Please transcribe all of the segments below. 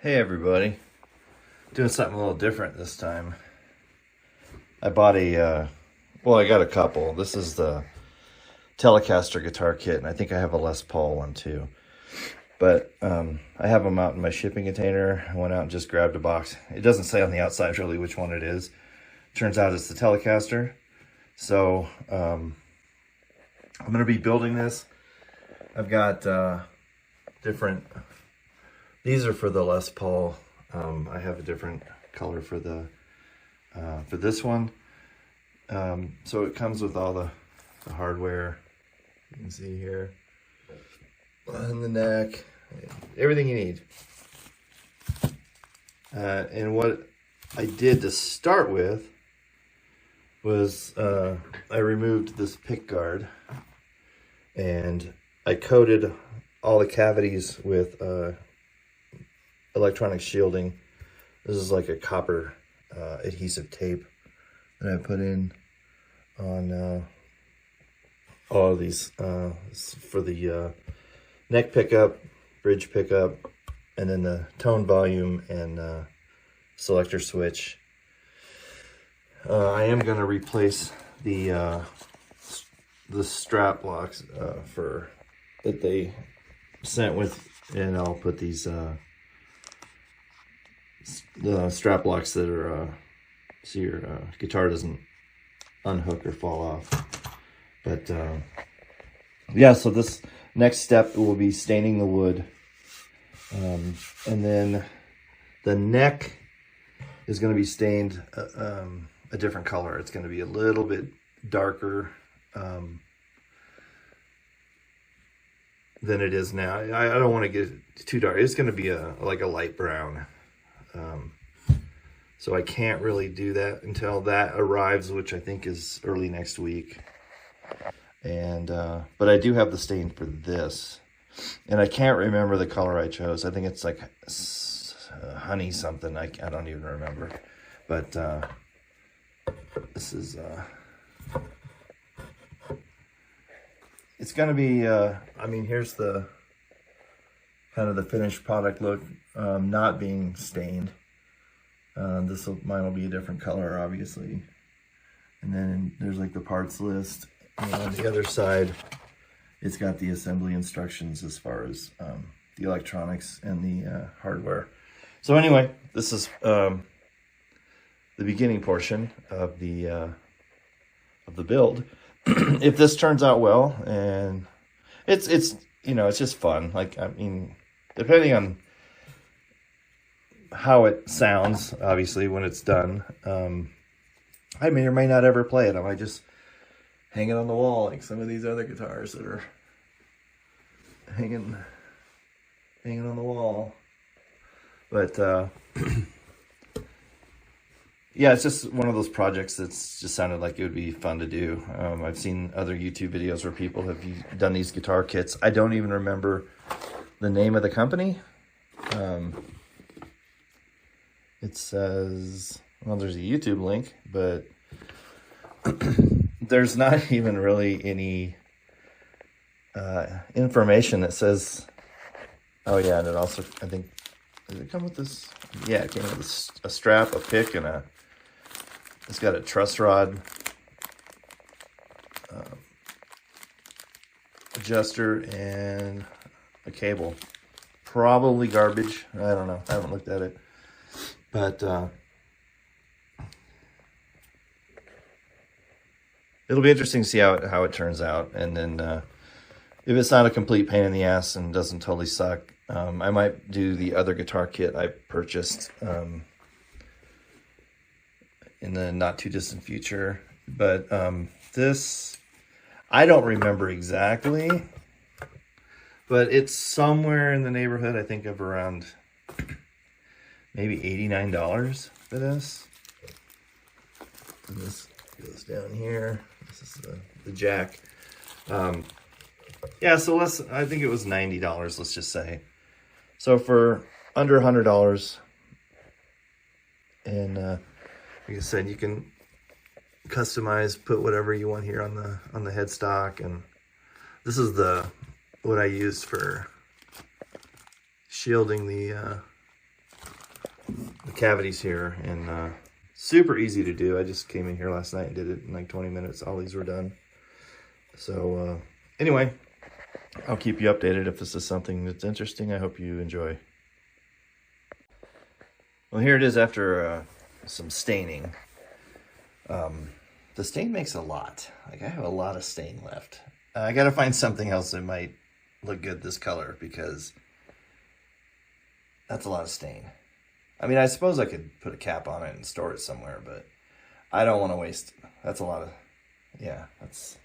Hey everybody, doing something a little different this time. I bought I got a couple. This is the Telecaster guitar kit, and I think I have a Les Paul one too. But I have them out in my shipping container. I went out and just grabbed a box. It doesn't say on the outside really which one it is. Turns out it's the Telecaster. So I'm going to be building this. I've got different... These are for the Les Paul. I have a different color for for this one. So it comes with all the hardware. You can see here on the neck, everything you need. And what I did to start with was I removed this pick guard and I coated all the cavities with electronic shielding. This is like a copper adhesive tape that I put in on all of these for the neck pickup, bridge pickup, and then the tone volume and selector switch. I am going to replace the strap locks that they sent with, and I'll put these the strap locks that are so your guitar doesn't unhook or fall off. But yeah, so this next step will be staining the wood, and then the neck is going to be stained a different color. It's going to be a little bit darker than it is now. I don't want to get too dark. It's going to be like a light brown. So I can't really do that until that arrives, which I think is early next week. And but I do have the stain for this, and I can't remember the color I chose. I think it's like honey something. I don't even remember. But this is it's gonna be I mean, here's the kind of the finished product look, not being stained. Mine will be a different color, obviously. And then there's like the parts list. And on the other side, it's got the assembly instructions as far as the electronics and the hardware. So anyway, this is the beginning portion of the build. If this turns out well, and it's you know, it's just fun. Like, I mean, depending on how it sounds, obviously, when it's done, I may or may not ever play it. I might just hang it on the wall like some of these other guitars that are hanging on the wall. But yeah, it's just one of those projects that's just sounded like it would be fun to do. I've seen other YouTube videos where people have done these guitar kits. I don't even remember the name of the company. It says, well, there's a YouTube link, but there's not even really any information that says, oh yeah, and it also, I think, does it come with this? Yeah, it came with a strap, a pick, and it's got a truss rod adjuster and a cable. Probably garbage. I don't know. I haven't looked at it. But it'll be interesting to see how it turns out. And then if it's not a complete pain in the ass and doesn't totally suck, I might do the other guitar kit I purchased in the not too distant future. But this, I don't remember exactly, but it's somewhere in the neighborhood, I think, of around maybe $89 for this. And this goes down here. This is the jack. Yeah, so I think it was $90, let's just say. So for under $100, and like I said, you can customize, put whatever you want here on the headstock, and this is what I used for shielding the the cavities here, and super easy to do. I just came in here last night and did it in like 20 minutes. All these were done. So anyway, I'll keep you updated if this is something that's interesting. I hope you enjoy. Well, here it is after some staining. The stain makes a lot. Like, I have a lot of stain left. I gotta find something else that might look good this color, because that's a lot of stain. I mean, I suppose I could put a cap on it and store it somewhere, but I don't want to waste. That's a lot of, yeah, that's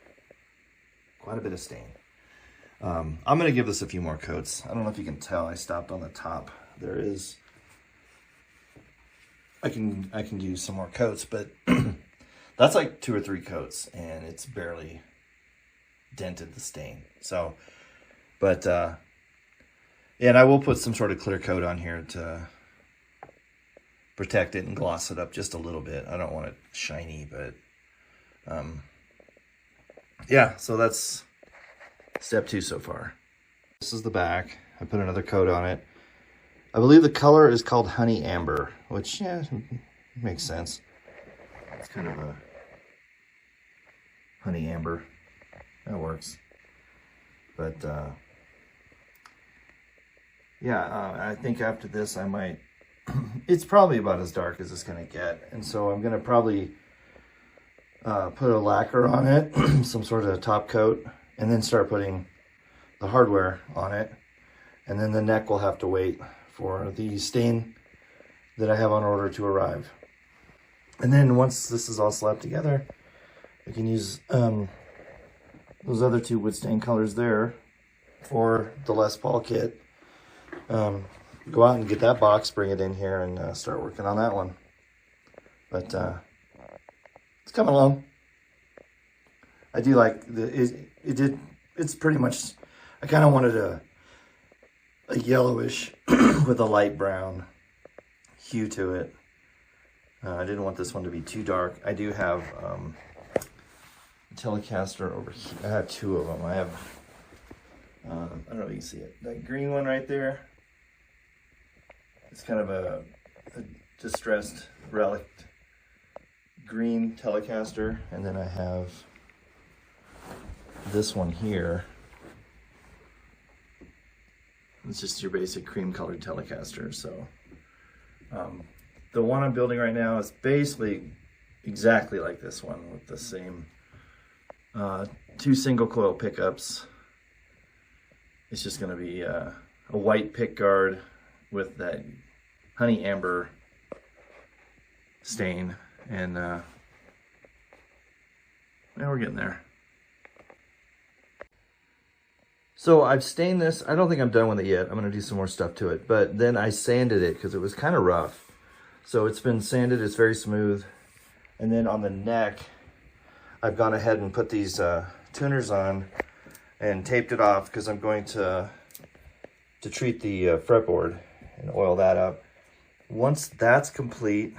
quite a bit of stain. I'm gonna give this a few more coats. I don't know if you can tell, I stopped on the top. There is, I can do some more coats, but that's like 2 or 3 coats, and it's barely dented the stain. So, but yeah, and I will put some sort of clear coat on here to protect it and gloss it up just a little bit. I don't want it shiny, but yeah, so that's step 2 so far. This is the back. I put another coat on it. I believe the color is called Honey Amber, which, yeah, makes sense. It's kind of a honey amber. That works. But yeah, I think after this I might, it's probably about as dark as it's gonna get, and so I'm gonna probably put a lacquer on it, some sort of top coat, and then start putting the hardware on it, and then the neck will have to wait for the stain that I have on order to arrive. And then once this is all slapped together, I can use those other 2 wood stain colors there for the Les Paul kit. Go out and get that box, bring it in here, and start working on that one. But it's coming along. I do like it's pretty much, I kind of wanted a yellowish with a light brown hue to it. I didn't want this one to be too dark. I do have a Telecaster over here. I have 2 of them. I have, I don't know if you can see it. That green one right there. It's kind of a distressed relic green Telecaster. And then I have this one here. It's just your basic cream colored Telecaster. So the one I'm building right now is basically exactly like this one, with the same 2 single coil pickups. It's just going to be a white pick guard with that honey amber stain, and now we're getting there. So I've stained this. I don't think I'm done with it yet. I'm going to do some more stuff to it, but then I sanded it because it was kind of rough. So it's been sanded, it's very smooth. And then on the neck, I've gone ahead and put these tuners on and taped it off, because I'm going to treat the fretboard and oil that up. Once that's complete,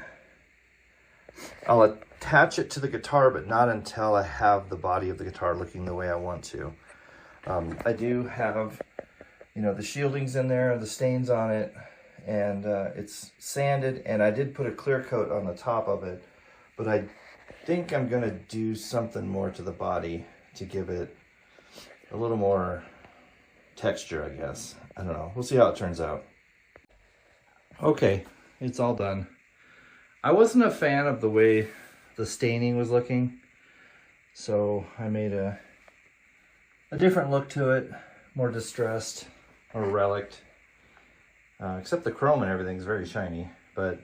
I'll attach it to the guitar, but not until I have the body of the guitar looking the way I want to. I do have, you know, the shieldings in there, the stains on it, and it's sanded, and I did put a clear coat on the top of it, but I think I'm gonna do something more to the body to give it a little more texture, I guess. I don't know. We'll see how it turns out. Okay, it's all done. I wasn't a fan of the way the staining was looking, so I made a different look to it, more distressed or relict. Except the chrome and everything's very shiny, but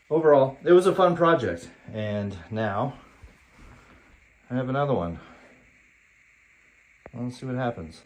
overall, it was a fun project. And now I have another one. Let's see what happens.